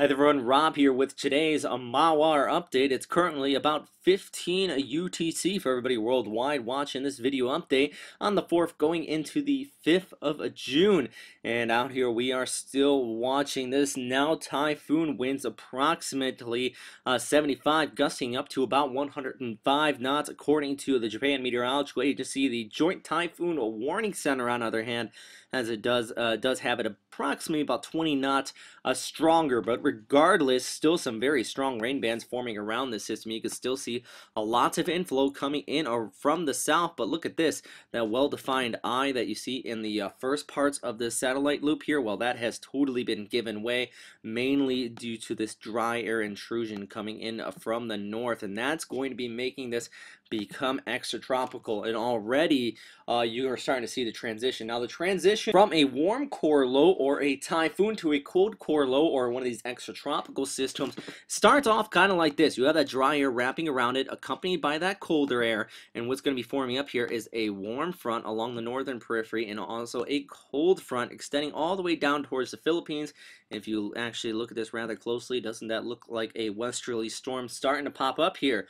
Hi everyone, Rob here with today's Mawar update. It's currently about 15 UTC for everybody worldwide watching this video update on the 4th going into the 5th of June. And out here we are still watching this. Now Typhoon winds approximately 75, gusting up to about 105 knots according to the Japan Meteorological Agency. The Joint Typhoon Warning Center, on the other hand, as it does have it approximately about 20 knots stronger, but regardless, still some very strong rain bands forming around this system. You can still see lots of inflow coming in or from the south, but look at this, that well-defined eye that you see in the first parts of the satellite loop here. Well, that has totally been given way, mainly due to this dry air intrusion coming in from the north, and that's going to be making this become extratropical. And already you are starting to see the transition. Now the transition from a warm core low or a typhoon to a cold core low or one of these extratropical systems starts off kind of like this. You have that dry air wrapping around it, accompanied by that colder air, and what's going to be forming up here is a warm front along the northern periphery and also a cold front extending all the way down towards the Philippines. If you actually look at this rather closely, doesn't that look like a westerly storm starting to pop up here?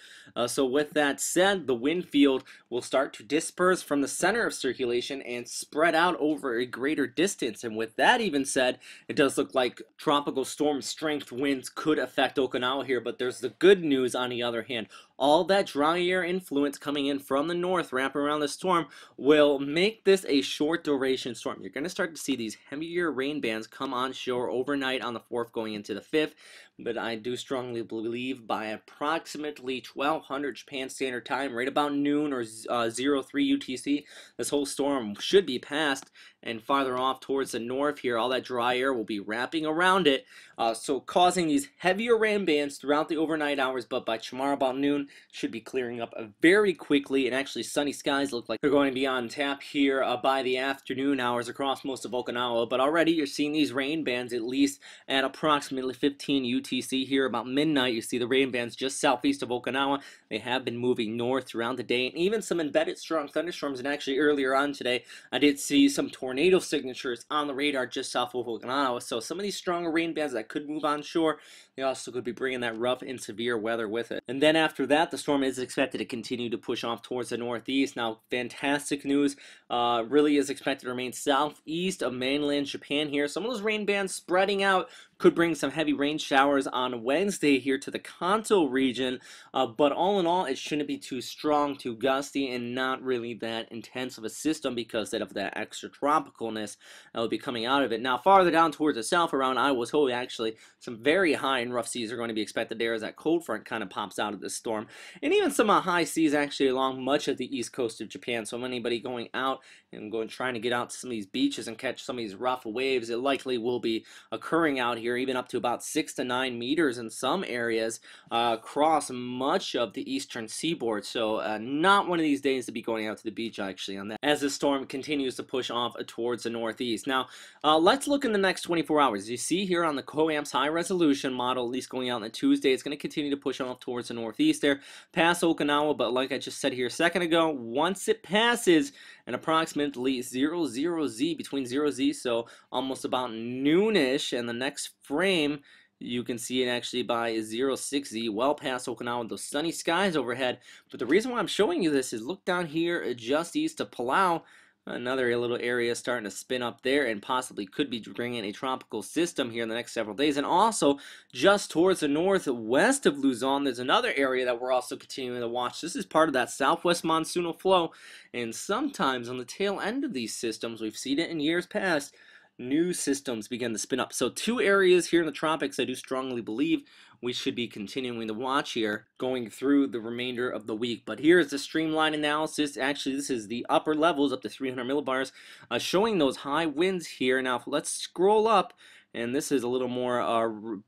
So with that said, the wind field will start to disperse from the center of circulation and spread out over a greater distance. And with that even said, it does look like tropical storm strength winds could affect Okinawa here, but there's the good news on the other hand. All that dry air influence coming in from the north wrapping around the storm will make this a short duration storm. You're going to start to see these heavier rain bands come on shore overnight on the 4th going into the 5th, but I do strongly believe by approximately 1200 Japan Standard Time, right about noon or 03 UTC, this whole storm should be past, and farther off towards the north here, all that dry air will be wrapping around it, so causing these heavier rain bands throughout the overnight hours, but by tomorrow about noon, should be clearing up very quickly, and actually sunny skies look like they're going to be on tap here by the afternoon hours across most of Okinawa, but already you're seeing these rain bands at least at approximately 15 UTC here. About midnight, you see the rain bands just southeast of Okinawa. They have been moving north throughout the day, and even some embedded strong thunderstorms, and actually earlier on today, I did see some tornado signatures on the radar just south of Okinawa, so some of these stronger rain bands that could move on shore, they also could be bringing that rough and severe weather with it. And then after that, the storm is expected to continue to push off towards the northeast. Now, fantastic news, really is expected to remain southeast of mainland Japan here. Some of those rain bands spreading out could bring some heavy rain showers on Wednesday here to the Kanto region, but all in all, it shouldn't be too strong, too gusty, and not really that intense of a system because of that extra tropicalness that will be coming out of it. Now, farther down towards the south around Iwato, actually, some very high and rough seas are going to be expected there as that cold front kind of pops out of this storm, and even some high seas actually along much of the east coast of Japan. So anybody going out and trying to get out to some of these beaches and catch some of these rough waves, it likely will be occurring out here, even up to about 6 to 9 meters in some areas across much of the eastern seaboard. So not one of these days to be going out to the beach actually on that, as the storm continues to push off towards the northeast. Now let's look in the next 24 hours. You see here on the COAMPS high resolution model, at least going out on a Tuesday, it's going to continue to push off towards the northeast there, past Okinawa, but like I just said here a second ago, once it passes an approximately 00Z, between 0Z, so almost about noonish, and the next frame you can see it actually by 06Z, well past Okinawa with those sunny skies overhead. But the reason why I'm showing you this is look down here just east of Palau. Another little area starting to spin up there and possibly could be bringing a tropical system here in the next several days. And also, just towards the northwest of Luzon, there's another area that we're also continuing to watch. This is part of that southwest monsoonal flow, and sometimes on the tail end of these systems, we've seen it in years past, new systems begin to spin up. So 2 areas here in the tropics I do strongly believe we should be continuing to watch here going through the remainder of the week. But here is the streamline analysis. Actually, this is the upper levels up to 300 millibars showing those high winds here. Now let's scroll up, and this is a little more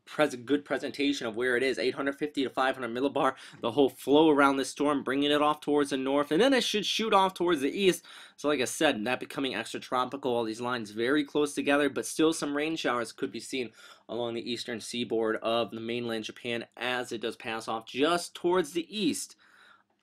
good presentation of where it is, 850 to 500 millibar, the whole flow around this storm, bringing it off towards the north, and then it should shoot off towards the east. So like I said, that becoming extra tropical, all these lines very close together, but still some rain showers could be seen along the eastern seaboard of the mainland Japan as it does pass off just towards the east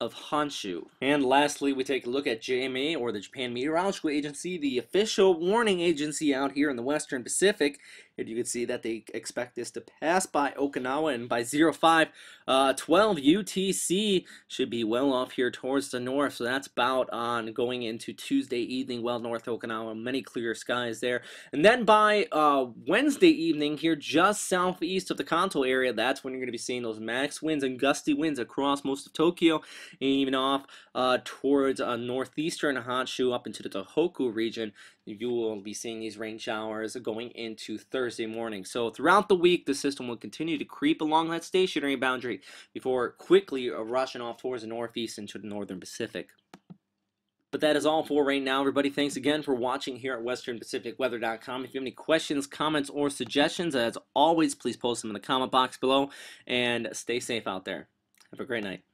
of Honshu. And lastly, we take a look at JMA, or the Japan Meteorological Agency, the official warning agency out here in the Western Pacific. And you can see that they expect this to pass by Okinawa, and by 05:12 UTC should be well off here towards the north. So that's about on going into Tuesday evening, well north Okinawa, many clear skies there. And then by Wednesday evening here, just southeast of the Kanto area, that's when you're going to be seeing those max winds and gusty winds across most of Tokyo, and even off towards northeastern Honshu up into the Tohoku region. You will be seeing these rain showers going into Thursday morning. So throughout the week, the system will continue to creep along that stationary boundary before quickly rushing off towards the northeast into the northern Pacific. But that is all for right now, everybody. Thanks again for watching here at westernpacificweather.com. If you have any questions, comments, or suggestions, as always, please post them in the comment box below. And stay safe out there. Have a great night.